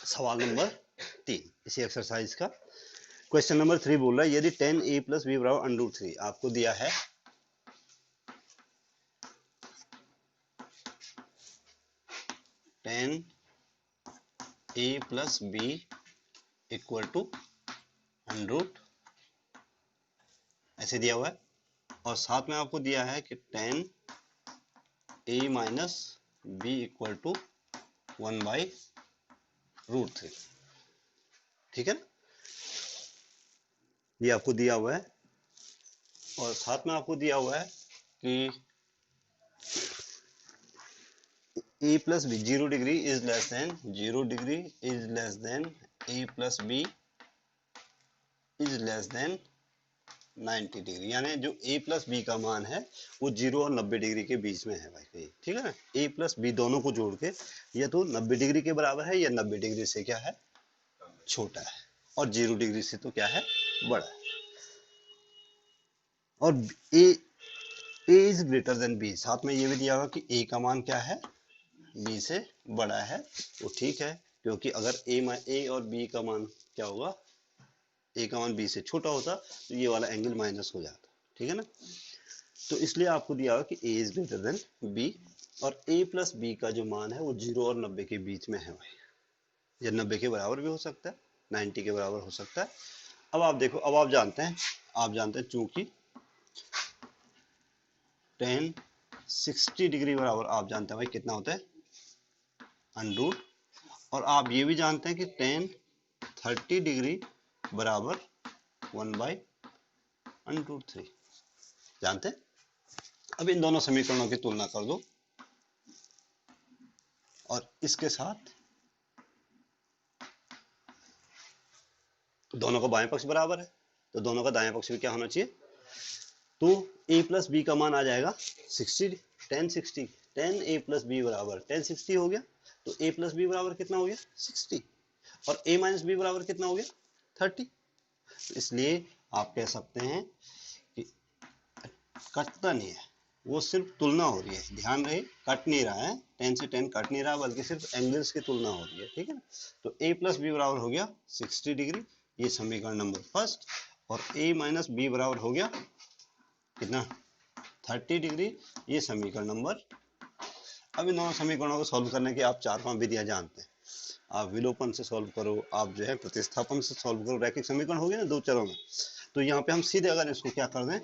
सवाल नंबर 3 इसी एक्सरसाइज का क्वेश्चन नंबर 3 बोल रहा है यदि 10a प्लस बी बराबर √3 आपको दिया है 10a plus B equal to 100 ऐसे दिया हुआ है और साथ में आपको दिया है कि 10a minus B equal to 1/√3। ठीक है ना, ये आपको दिया हुआ है और साथ में आपको दिया हुआ है कि a plus B 0 degree is less than 0 degree is less than a plus B is less than 90 degree, यानी जो a प्लस बी का मान है वो 0 और 90 डिग्री के बीच में है भाई। ठीक है ना, a प्लस बी दोनों को जोड़ के या तो 90 डिग्री के बराबर है या 90 डिग्री से क्या है छोटा है और 0 डिग्री से तो क्या है बड़ा है। और a is greater than b, साथ में ये भी दिया होगा कि a का मान क्या है b से बड़ा है। वो ठीक है, क्योंकि अगर a और b का मान क्या होगा, a का मान b से छोटा होता तो ये वाला एंगल माइनस हो जाता। ठीक है ना, तो इसलिए आपको दिया होगा कि a is greater than b और a प्लस b का जो मान है वो 0 और 90 के बीच में है भाई। ये 90 के बराबर भी हो सकता है, 90 के बराबर हो सकता है। अब आप देखो, अब आप जानते हैं चूंकि 1060 डिग्री बराबर आप जानते हैं भाई कितना होता है √, और आप ये भी जानते हैं कि 1030 डिग्री बराबर 1/√3 जानते हैं। अब इन दोनों समीकरणों की तुलना कर दो और इसके साथ दोनों का बाएं पक्ष बराबर है तो दोनों का दाएं पक्ष भी क्या होना चाहिए, तो a प्लस बी का मान आ जाएगा 60, 1060, 10a प्लस बी बराबर 1060 हो गया, तो a प्लस बी बराबर कितना हो गया 60 और a माइनस बी बराबर कितना हो गया 30। तो इसलिए आप कह सकते हैं कि कटता नहीं है, वो सिर्फ तुलना हो रही है, ध्यान रहे कट नहीं रहा है, 10 से 10 कट नहीं रहा बल्कि सिर्फ एंगल्स की तुलना हो रही है। ठीक है ना, तो a प्लस बी बराबर हो गया 60 डिग्री, ये समीकरण नंबर फर्स्ट, और a माइनस बी बराबर हो गया कितना 30 डिग्री, ये समीकरण नंबर। अब इन दोनों समीकरणों को सॉल्व करने की आप 4-5 विधियां जानते हैं। आप विलोपन से सॉल्व करो, आप जो है प्रतिस्थापन से सॉल्व करो, रैखिक समीकरण हो गया ना दो चरों में, तो यहाँ पे हम सीधे अगर इसको क्या कर दें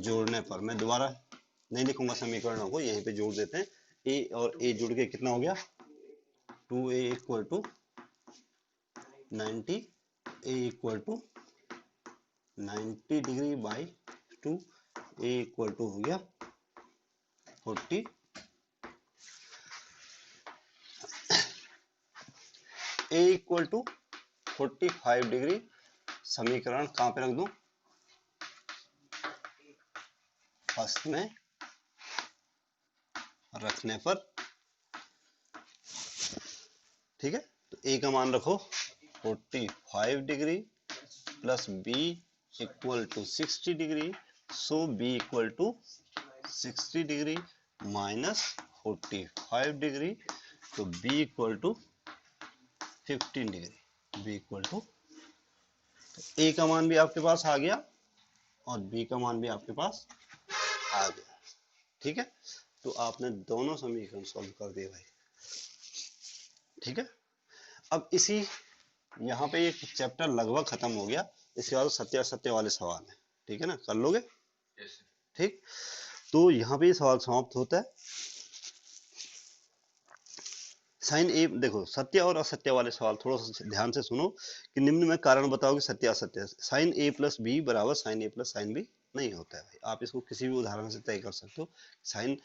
जोड़ने पर, मैं दोबारा नहीं लिखूंगा समीकरणों को, यहीं पे जोड़ देते हैं, a और a जुड़ के कितना हो गया 2a equal to 90, a equal to 90 degree by 2, a equal to हो गया 40, a इक्वल टू 45 डिग्री। समीकरण कहां पे रख दूं, फर्स्ट में रखने पर। ठीक है, तो a का मान रखो 45 degree plus b equal to 60 degree, so b equal to 60 degree minus 45 degree, तो b equal to 15 degree, b equal to, तो a का मान भी आपके पास आ गया और b का मान भी आपके पास आ गया। ठीक है, तो आपने दोनों समीकरण सॉल्व कर दिए भाई। ठीक है, अब इसी यहाँ पे एक चैप्टर लगभग खत्म हो गया, इसके बाद सत्य असत्य वाले सवाल है। ठीक है ना, कर लोगे? ठीक, तो यहाँ पे ये सवाल समाप्त होता है। साइन ए, देखो सत्य और असत्य वाले सवाल थोड़ा सा ध्यान से सुनो कि निम्न में कारण बताओ कि सत्य असत्य। साइन ए प्लस बी बराबर साइन ए प्लस साइन बी नहीं होता है भाई, आप इसको किसी भी उदाहरण से तय कर सकते हो। साइन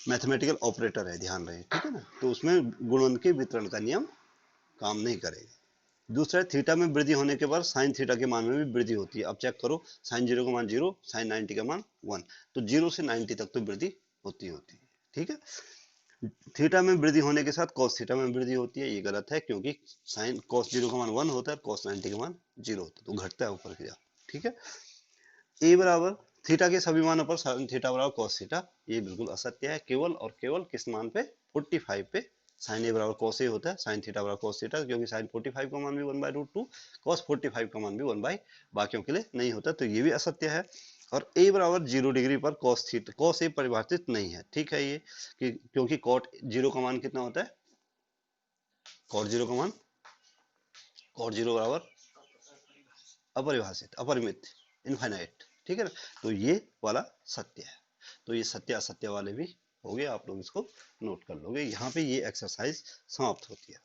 मैथमेटिकल ऑपरेटर है, ध्यान रहे। ठीक है ना, तो उसमें गुणन के वितरण का नियम काम नहीं करेगा। दूसरा, थीटा में वृद्धि होने के बाद साइन थीटा के मान में भी वृद्धि होती है। अब चेक करो, साइन 0 का मान 0, साइन 90 का मान 1, तो 0 से 90 तक तो वृद्धि होती है। ठीक है, थीटा में वृद्धि होने के साथ कॉस थीटा में वृद्धि होती है, ये गलत है, क्योंकि साइन कॉस 0 का मान 1 होता है, कॉस 90 का मान 0 होता है, तो घटता है ऊपर की तरफ। ठीक है, ए बराबर थीटा के सभी मानों पर साइन थीटा बराबर कॉस थीटा, ये बिल्कुल असत्य है, केवल और केवल किस मान पे 45 पे साइन ए बराबर कॉस ए होता है, साइन थीटा बराबर कॉस थीटा, क्योंकि साइन 45 का मान भी 1/√2, कॉस 45 का मान भी 1 बाई, बाकियों के लिए नहीं होता, तो ये भी असत्य है। और a बराबर 0 डिग्री पर कॉस थीटा, कॉस ए परिभाषित नहीं है, ठीक है ये कि क्योंकि कॉट 0 का मान कितना होता है, कॉट 0 का मान, कॉट 0 बराबर अपरिभाषित, अपरिमित, इनफाइनाइट, ठीक है ना, तो ये वाला सत्य है। तो ये सत्य असत्य वाले भी हो गए, आप लोग इसको नोट कर लोगे। यहाँ पे ये एक्सरसाइज समाप्त होती है।